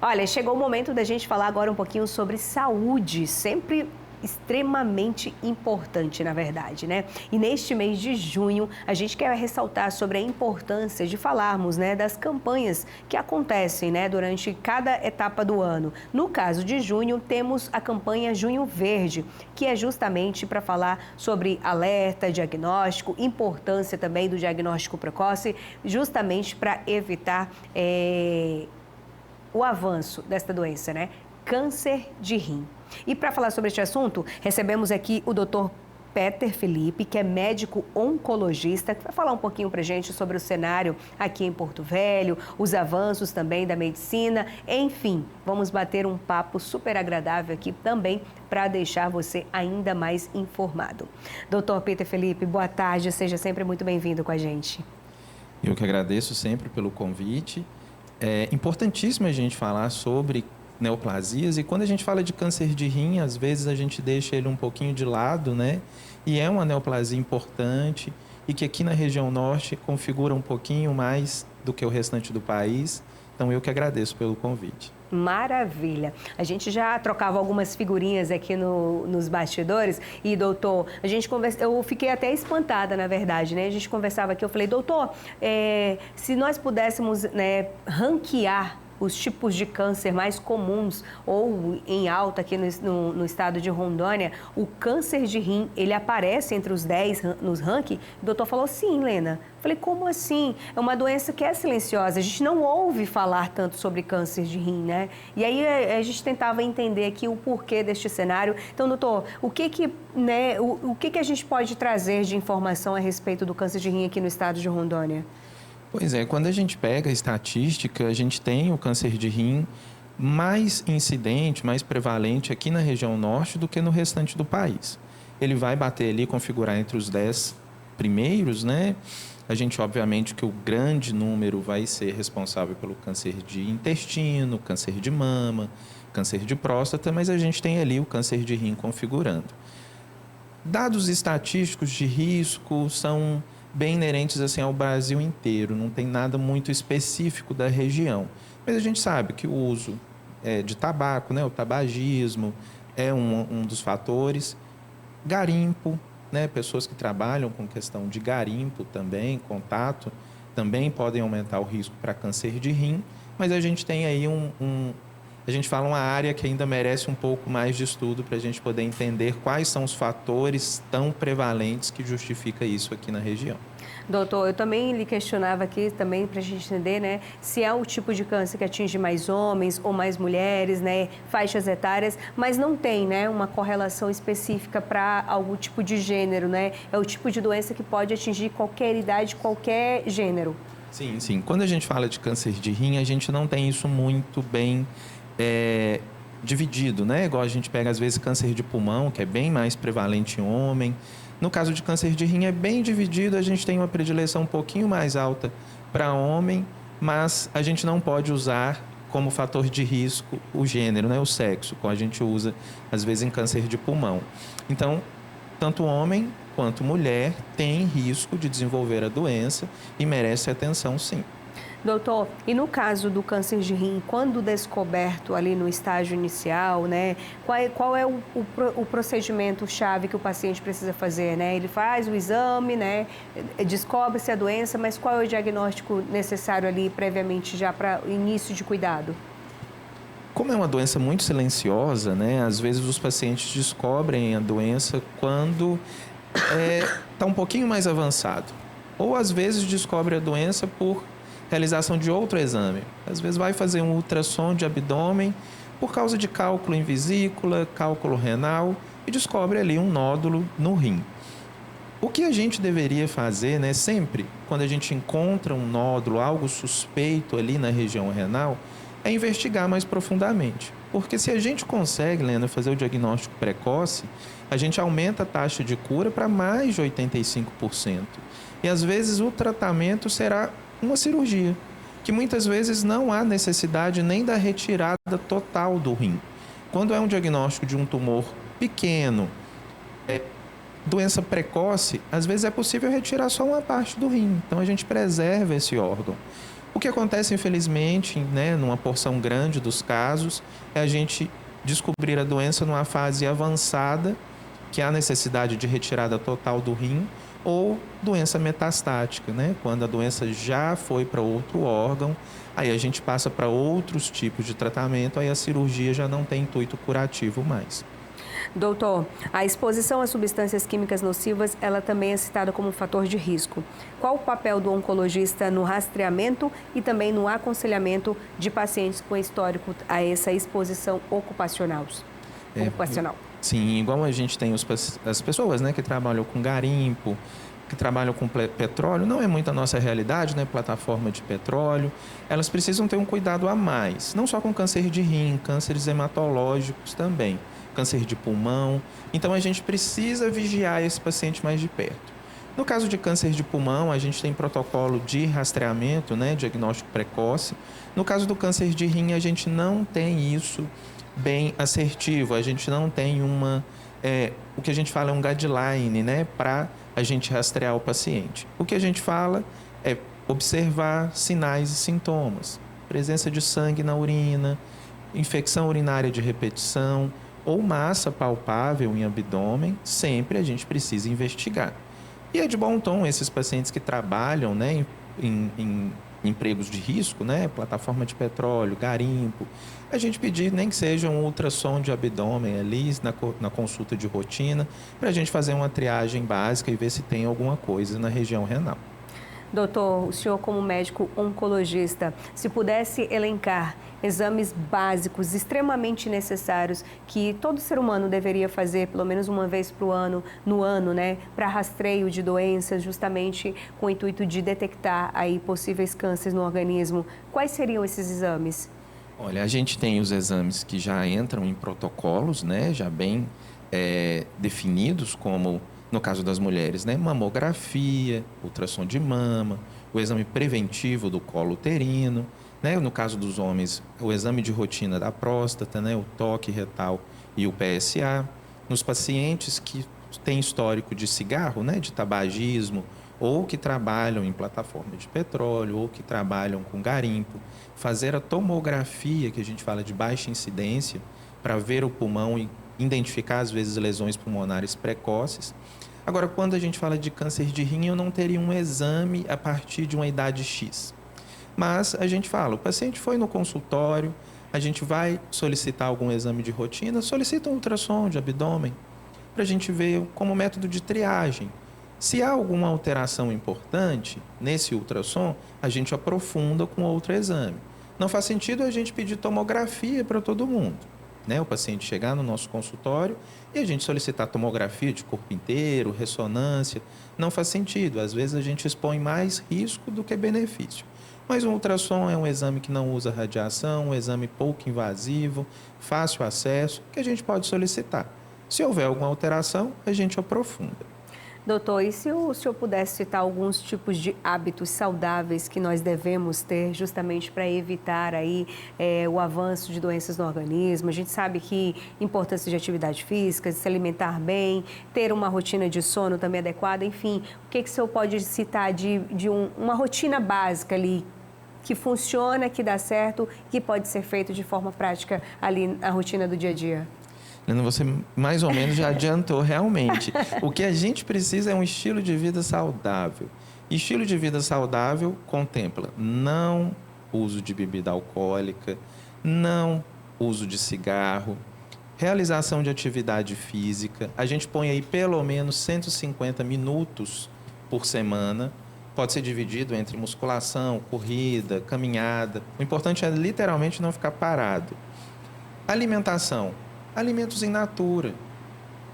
Olha, chegou o momento da gente falar agora um pouquinho sobre saúde, sempre extremamente importante, na verdade, né? E neste mês de junho, a gente quer ressaltar sobre a importância de falarmos, né, das campanhas que acontecem, né, durante cada etapa do ano. No caso de junho, temos a campanha Junho Verde, que é justamente para falar sobre alerta, diagnóstico, importância também do diagnóstico precoce, justamente para evitar o avanço desta doença, né? Câncer de rim. E para falar sobre este assunto, recebemos aqui o Dr. Peter Felipe, que é médico oncologista, que vai falar um pouquinho para a gente sobre o cenário aqui em Porto Velho, os avanços também da medicina, enfim, vamos bater um papo super agradável aqui também para deixar você ainda mais informado. Dr. Peter Felipe, boa tarde, seja sempre muito bem-vindo com a gente. Eu que agradeço sempre pelo convite. É importantíssimo a gente falar sobre neoplasias, e quando a gente fala de câncer de rim, às vezes a gente deixa ele um pouquinho de lado, né? E é uma neoplasia importante e que aqui na região norte configura um pouquinho mais do que o restante do país. Então eu que agradeço pelo convite. Maravilha. A gente já trocava algumas figurinhas aqui nos bastidores e, doutor, eu fiquei até espantada, na verdade, né? A gente conversava aqui, eu falei, doutor, se nós pudéssemos, né, ranquear os tipos de câncer mais comuns ou em alta aqui no estado de Rondônia, o câncer de rim, ele aparece entre os 10 nos rankings? O doutor falou, sim, Lena. Falei, como assim? É uma doença que é silenciosa, a gente não ouve falar tanto sobre câncer de rim, né? E aí a gente tentava entender aqui o porquê deste cenário. Então, doutor, o que a gente pode trazer de informação a respeito do câncer de rim aqui no estado de Rondônia? Pois é, quando a gente pega a estatística, a gente tem o câncer de rim mais incidente, mais prevalente aqui na região norte do que no restante do país. Ele vai bater ali, configurar entre os 10 primeiros, né? A gente, obviamente, que o grande número vai ser responsável pelo câncer de intestino, câncer de mama, câncer de próstata, mas a gente tem ali o câncer de rim configurando. Dados estatísticos de risco são bem inerentes assim ao Brasil inteiro, não tem nada muito específico da região. Mas a gente sabe que o uso de tabaco, né, o tabagismo, é um dos fatores. Garimpo, né, pessoas que trabalham com questão de garimpo também, contato, também podem aumentar o risco para câncer de rim. Mas a gente tem aí a gente fala uma área que ainda merece um pouco mais de estudo para a gente poder entender quais são os fatores tão prevalentes que justificam isso aqui na região. Doutor, eu também lhe questionava aqui também para a gente entender, né, se é o tipo de câncer que atinge mais homens ou mais mulheres, né, faixas etárias, mas não tem, né, uma correlação específica para algum tipo de gênero, né? É o tipo de doença que pode atingir qualquer idade, qualquer gênero. Sim, sim. Quando a gente fala de câncer de rim, a gente não tem isso muito bem dividido, né? Igual a gente pega, às vezes, câncer de pulmão, que é bem mais prevalente em homem. No caso de câncer de rim, é bem dividido, a gente tem uma predileção um pouquinho mais alta para homem, mas a gente não pode usar como fator de risco o gênero, né? O sexo, como a gente usa, às vezes, em câncer de pulmão. Então, tanto homem quanto mulher tem risco de desenvolver a doença e merece atenção, sim. Doutor, e no caso do câncer de rim, quando descoberto ali no estágio inicial, né, qual é o procedimento-chave que o paciente precisa fazer, né? Ele faz o exame, né, descobre-se a doença, mas qual é o diagnóstico necessário ali previamente já para o início de cuidado? Como é uma doença muito silenciosa, né, às vezes os pacientes descobrem a doença quando está um pouquinho mais avançado. Ou às vezes descobre a doença por realização de outro exame. Às vezes vai fazer um ultrassom de abdômen por causa de cálculo em vesícula, cálculo renal e descobre ali um nódulo no rim. O que a gente deveria fazer, né, sempre, quando a gente encontra um nódulo, algo suspeito ali na região renal, é investigar mais profundamente. Porque se a gente consegue, Lena, fazer o diagnóstico precoce, a gente aumenta a taxa de cura para mais de 85%. E às vezes o tratamento será uma cirurgia, que muitas vezes não há necessidade nem da retirada total do rim. Quando é um diagnóstico de um tumor pequeno, doença precoce, às vezes é possível retirar só uma parte do rim. Então a gente preserva esse órgão. O que acontece, infelizmente, né, numa porção grande dos casos, é a gente descobrir a doença numa fase avançada, que há necessidade de retirada total do rim, ou doença metastática, né? Quando a doença já foi para outro órgão, aí a gente passa para outros tipos de tratamento, aí a cirurgia já não tem intuito curativo mais. Doutor, a exposição a substâncias químicas nocivas, ela também é citada como um fator de risco. Qual o papel do oncologista no rastreamento e também no aconselhamento de pacientes com histórico a essa exposição ocupacional? Sim, igual a gente tem as pessoas, né, que trabalham com garimpo, que trabalham com petróleo, não é muito a nossa realidade, né, plataforma de petróleo, elas precisam ter um cuidado a mais, não só com câncer de rim, cânceres hematológicos também, câncer de pulmão, então a gente precisa vigiar esse paciente mais de perto. No caso de câncer de pulmão, a gente tem protocolo de rastreamento, né, diagnóstico precoce. No caso do câncer de rim, a gente não tem isso bem assertivo, a gente não tem o que a gente fala é um guideline, né, para a gente rastrear o paciente. O que a gente fala é observar sinais e sintomas, presença de sangue na urina, infecção urinária de repetição ou massa palpável em abdômen, sempre a gente precisa investigar. E é de bom tom esses pacientes que trabalham, né, em empregos de risco, né, plataforma de petróleo, garimpo, a gente pedir nem que seja um ultrassom de abdômen ali na consulta de rotina, para a gente fazer uma triagem básica e ver se tem alguma coisa na região renal. Doutor, o senhor como médico oncologista, se pudesse elencar exames básicos extremamente necessários que todo ser humano deveria fazer pelo menos uma vez no ano, né, para rastreio de doenças, justamente com o intuito de detectar aí possíveis cânceres no organismo, quais seriam esses exames? Olha, a gente tem os exames que já entram em protocolos, né, já bem definidos, como no caso das mulheres, né, mamografia, ultrassom de mama, o exame preventivo do colo uterino, né, no caso dos homens, o exame de rotina da próstata, né, o toque retal e o PSA. Nos pacientes que têm histórico de cigarro, né, de tabagismo, ou que trabalham em plataforma de petróleo, ou que trabalham com garimpo, fazer a tomografia, que a gente fala de baixa incidência, para ver o pulmão e identificar, às vezes, lesões pulmonares precoces. Agora, quando a gente fala de câncer de rim, eu não teria um exame a partir de uma idade X. Mas a gente fala, o paciente foi no consultório, a gente vai solicitar algum exame de rotina, solicita um ultrassom de abdômen, para a gente ver como método de triagem. Se há alguma alteração importante nesse ultrassom, a gente aprofunda com outro exame. Não faz sentido a gente pedir tomografia para todo mundo, né? O paciente chegar no nosso consultório e a gente solicitar tomografia de corpo inteiro, ressonância. Não faz sentido. Às vezes a gente expõe mais risco do que benefício. Mas o ultrassom é um exame que não usa radiação, um exame pouco invasivo, fácil acesso, que a gente pode solicitar. Se houver alguma alteração, a gente aprofunda. Doutor, e se o senhor pudesse citar alguns tipos de hábitos saudáveis que nós devemos ter justamente para evitar aí o avanço de doenças no organismo? A gente sabe que importância de atividade física, de se alimentar bem, ter uma rotina de sono também adequada, enfim, o que o senhor pode citar de uma rotina básica ali que funciona, que dá certo, que pode ser feito de forma prática ali na rotina do dia a dia? Você mais ou menos já adiantou realmente. O que a gente precisa é um estilo de vida saudável. Estilo de vida saudável contempla não uso de bebida alcoólica, não uso de cigarro, realização de atividade física. A gente põe aí pelo menos 150 minutos por semana. Pode ser dividido entre musculação, corrida, caminhada. O importante é literalmente não ficar parado. Alimentação. Alimentos in natura.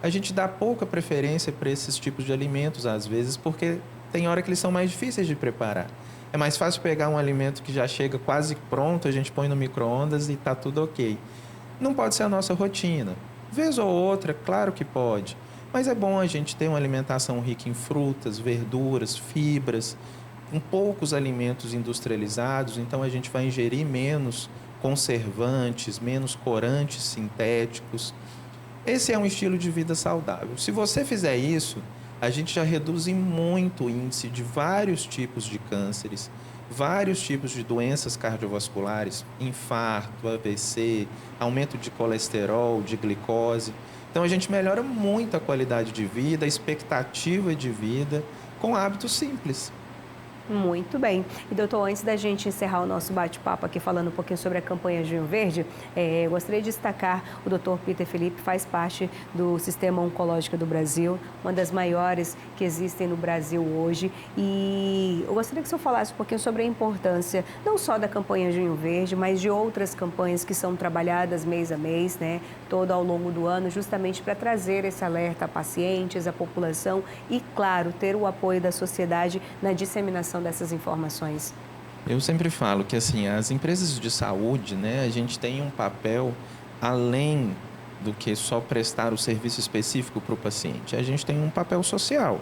A gente dá pouca preferência para esses tipos de alimentos, às vezes, porque tem hora que eles são mais difíceis de preparar. É mais fácil pegar um alimento que já chega quase pronto, a gente põe no micro-ondas e está tudo ok. Não pode ser a nossa rotina. Vez ou outra, claro que pode. Mas é bom a gente ter uma alimentação rica em frutas, verduras, fibras, com poucos alimentos industrializados, então a gente vai ingerir menos conservantes, menos corantes sintéticos. Esse é um estilo de vida saudável. Se você fizer isso, a gente já reduz em muito o índice de vários tipos de cânceres, vários tipos de doenças cardiovasculares, infarto, AVC, aumento de colesterol, de glicose. Então, a gente melhora muito a qualidade de vida, a expectativa de vida, com hábitos simples. Muito bem. E, doutor, antes da gente encerrar o nosso bate-papo aqui falando um pouquinho sobre a campanha Junho Verde, eu gostaria de destacar o doutor Peter Felipe, faz parte do Sistema Oncológico do Brasil, uma das maiores que existem no Brasil hoje. E eu gostaria que o senhor falasse um pouquinho sobre a importância, não só da campanha Junho Verde, mas de outras campanhas que são trabalhadas mês a mês, né, todo ao longo do ano, justamente para trazer esse alerta a pacientes, à população e, claro, ter o apoio da sociedade na disseminação dessas informações. Eu sempre falo que assim, as empresas de saúde, né, a gente tem um papel além do que só prestar o serviço específico para o paciente. A gente tem um papel social.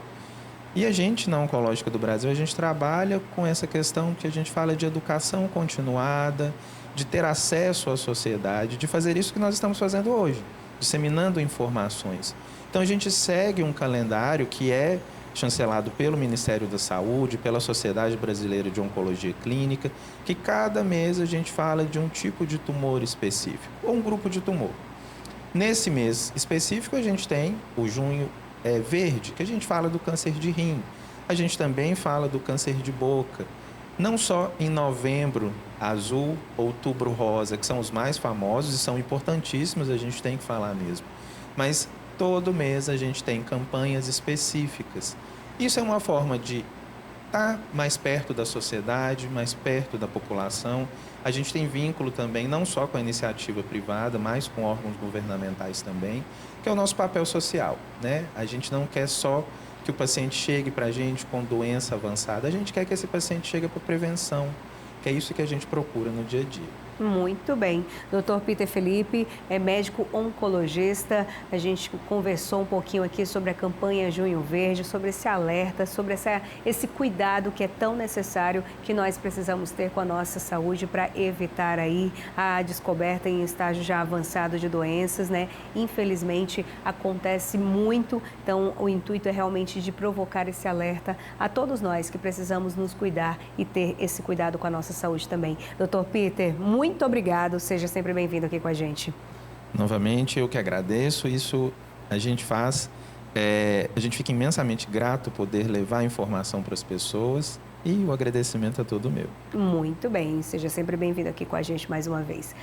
E a gente, na Oncológica do Brasil, a gente trabalha com essa questão que a gente fala de educação continuada, de ter acesso à sociedade, de fazer isso que nós estamos fazendo hoje, disseminando informações. Então, a gente segue um calendário que é chancelado pelo Ministério da Saúde, pela Sociedade Brasileira de Oncologia Clínica, que cada mês a gente fala de um tipo de tumor específico, ou um grupo de tumor. Nesse mês específico, a gente tem o Junho Verde, que a gente fala do câncer de rim. A gente também fala do câncer de boca. Não só em novembro azul, outubro rosa, que são os mais famosos e são importantíssimos, a gente tem que falar mesmo. Mas todo mês a gente tem campanhas específicas. Isso é uma forma de estar mais perto da sociedade, mais perto da população. A gente tem vínculo também, não só com a iniciativa privada, mas com órgãos governamentais também, que é o nosso papel social, né? A gente não quer só que o paciente chegue para a gente com doença avançada, a gente quer que esse paciente chegue para prevenção, que é isso que a gente procura no dia a dia. Muito bem. Dr. Peter Felipe é médico oncologista. A gente conversou um pouquinho aqui sobre a campanha Junho Verde, sobre esse alerta, sobre esse cuidado que é tão necessário que nós precisamos ter com a nossa saúde para evitar aí a descoberta em estágio já avançado de doenças, né? Infelizmente, acontece muito. Então, o intuito é realmente de provocar esse alerta a todos nós que precisamos nos cuidar e ter esse cuidado com a nossa saúde também. Dr. Peter, muito obrigado, seja sempre bem-vindo aqui com a gente. Novamente, eu que agradeço, isso a gente faz, a gente fica imensamente grato poder levar informação para as pessoas e o agradecimento é todo meu. Muito bem, seja sempre bem-vindo aqui com a gente mais uma vez.